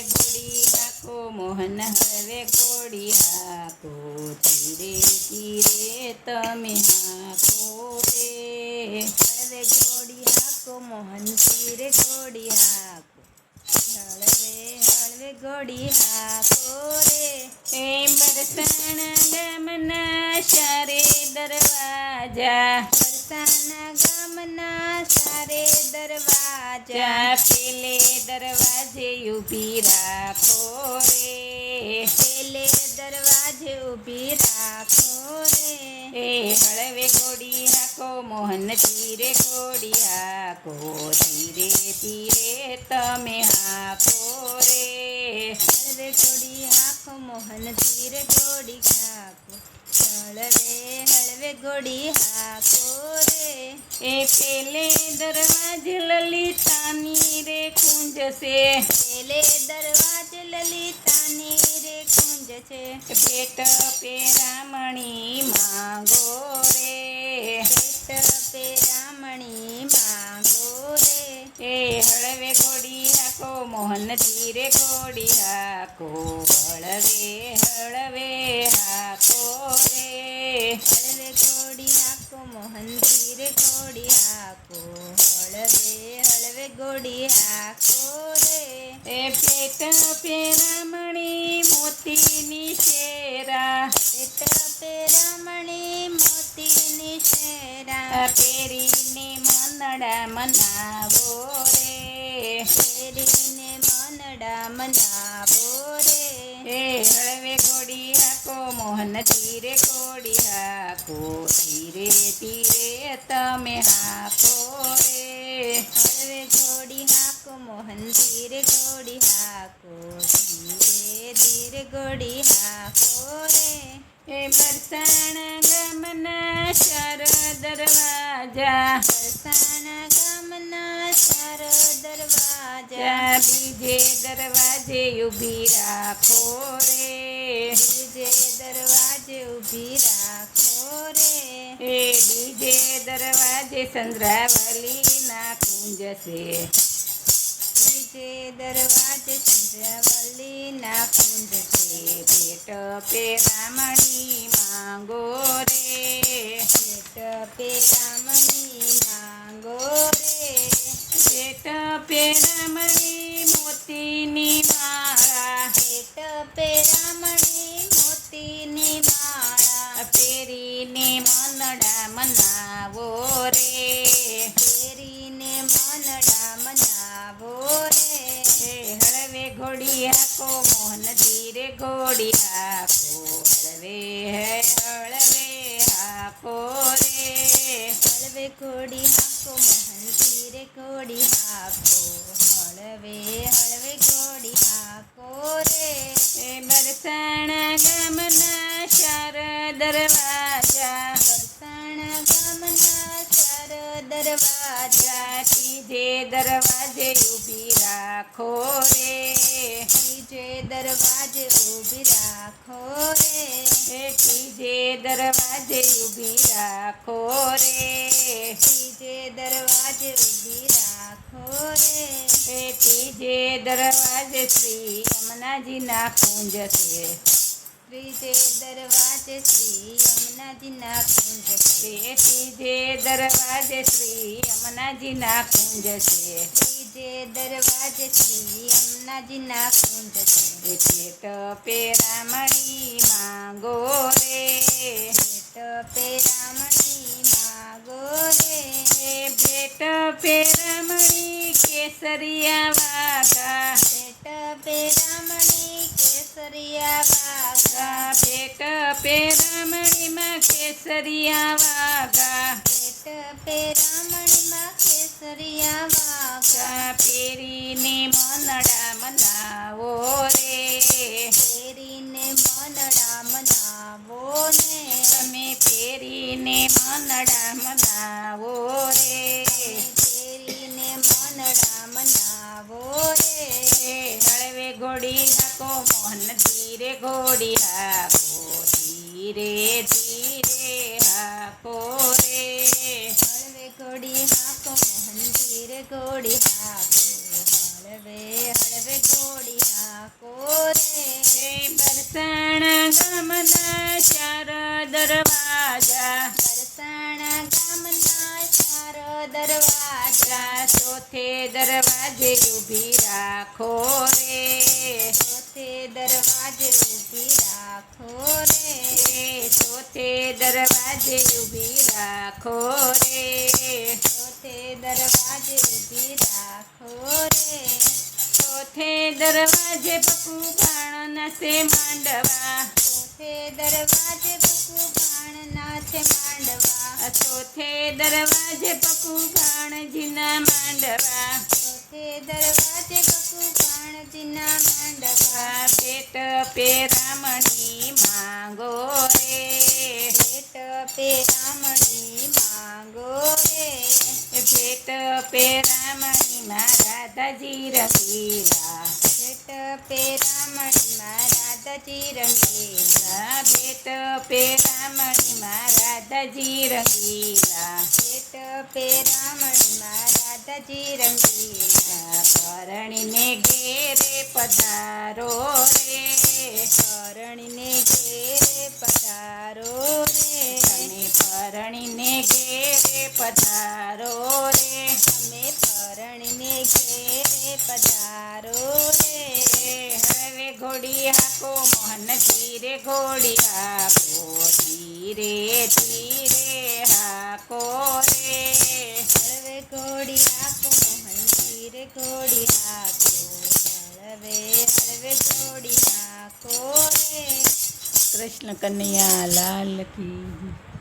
ઘોડી હાકો મોહન હળવે ઘોડી હાકો ધીરે ધીરે તમે હાકો રે હળવે ઘોડી હાકો મોહન ધીરે ઘોડી હાકો હળવે ઘોડી હાકો રે એ બરસાણા ગામના ચારે દરવાજા બરસાના ગામના સારે દરવાજા પેલે દરવાજે ઊભી રાખો રે પેલે દરવાજે ઊભી રાખો રે એ હળવે ઘોડી હાકો મોહન ધીરે ઘોડી હાકો ધીરે ધીરે તમે હાકો રે હળવે ઘોડી હાકો મોહન ધીરે ઘોડી હાકો હળવે ઘોડી હાકો રે એ પેલે દરવાજે લલિતાની રે કુંજ છે પેલે દરવાજે લલિતાની રે કુંજ છે ભેટ પેરામણી માંગો રે ભેટ પેરામણી માંગો રે એ હળવે ઘોડી હાકો મોહન ધીરે ઘોડી હાકો હળવે હળવે હાકો રે હળવે ઘોડી હાકો મોહન ધીરે ઘોડી હાકો હળવે ઘોડી હાકો રે એ પેટ પેરામણી મોતીની શેરા ભેટ પેરામણી મોતીની શેરા પેરીને મનડા મનાવો રે પહેરીને મનડા મનાવો રે એ હળવે ઘોડી હાકો મોહન ધીરે ઘોડી હાકો ધીરે ધીરે તમે હાકો રે હળવે ઘોડી હાકો મોહન ધીરે ઘોડી હાકો ધીરે ધીરે ઘોડી હાકો રે એ બરસાણા ગામના ચાર દરવાજા બરસાના ગામના ચાર દરવાજા બીજે દરવાજે ઊભી રાખો રે બીજે દરવાજે ઊભી રાખો રે એ બીજે દરવાજે ચંદ્રાવલીના કુંજ છે બીજે દરવાજે ચંદ્રાવલીના કુંજ છે ભેટ પેરામણી માંગો રે ભેટ પેરામણી માંગો રે ભેટ પેરામણી મોતીની માળા ભેટ પેરામણી મોતીની માળા પેરીને મનડા મનાવો રે પહેરીને મનડા મનાવો રે એ હળવે ઘોડી હાકો મોહન ધીરે ઘોડી હાકો હળવે હાકો રે હળવે ઘોડી હાકો મોહન ધીરે ઘોડી હાકો હળવે ઘોડી હાકો રે એ બરસાણા ગામના ચાર દરવાજા બરસાણા ગામના ચાર દરવાજા ત્રીજે દરવાજે ઊભી રાખો રે ત્રીજે દરવાજે ઊભી રાખો રે ત્રીજે દરવાજે ઊભી રાખો રે ત્રીજે દરવાજે ઊભી રાખો રે ત્રીજે દરવાજે શ્રી યમુનાજીના કુંજ છે ત્રીજે દરવાજે શ્રી યમુનાજીના કુંજ છે ત્રીજે દરવાજે શ્રી યમુનાજીના કુંજ છે ત્રીજે દરવાજે શ્રી યમુનાજીના કુંજ છે ભેટ પેરામણી માંગો રે ભેટ પેરામણી માંગો રે ભેટ પેરામણી કેસરિયા વાઘા ભેટ પેરામણી કેસરિયા વાઘા ભેટ પેરામણીમાં કેસરિયા વાઘા ભેટ પેરામણીમાં કેસરિયા વાઘા પેરીને મનડા મનાવો રે પહેરીને મનડા મનાવો ને તમે પેરીને મનડા મનાવો રે પહેરીને મનડા મનાવો રે હળવે ઘોડી હાકો મોહન ધીરે ઘોડી હાકો ધીરે ધીરે હાકો રે હળવે ઘોડી હાકો મોહન ધીરે ઘોડી હાકો હળવે ઘોડી હાકો દરવાજા ચોથે દરવાજે ઊભી રાખો રે ચોથે દરવાજે ઊભી રાખો રે ચોથે દરવાજે ઊભી રાખો રે ચોથે દરવાજે ઊભી રાખો રે ચોથે દરવાજે પકુભાણ નાસે માંડવા ચોથે દરવાજે પકુભાણ નાચે માંડવા ચોથે દરવાજે પકુભાણજીના માંડવા ચોથે દરવાજે પકુભાણજીના માંડવા પેટ પેરામણી માંગો રે ભેટ પેરામણી માંગો રે ભેટ પેરામણીમાં રાધાજી રંગીલા ભેટ પેરામણીમાં રાધાજી રંગીલા ભેટ પેરામણીમાં રાધાજી રંગીલા ભેટ પેરામણીમાં રાધાજી રંગીલા પરણીને ઘેરે પધારો રે પરણીને ઘેરે પધારો રે તમે પરણીને ઘેરે પધારો રે અમે પરણીને ઘેરે પધારો રે હવે ઘોડી હાકો મોહન ધીરે ઘોડી હાકો ધીરે ધીરે હાકો રે હળવે ઘોડી હાકો મોહન ધીરે ઘોડી હાકો હળવે હળવે ઘોડી હાકો રે કૃષ્ણ કનૈયા લાલ કી જય.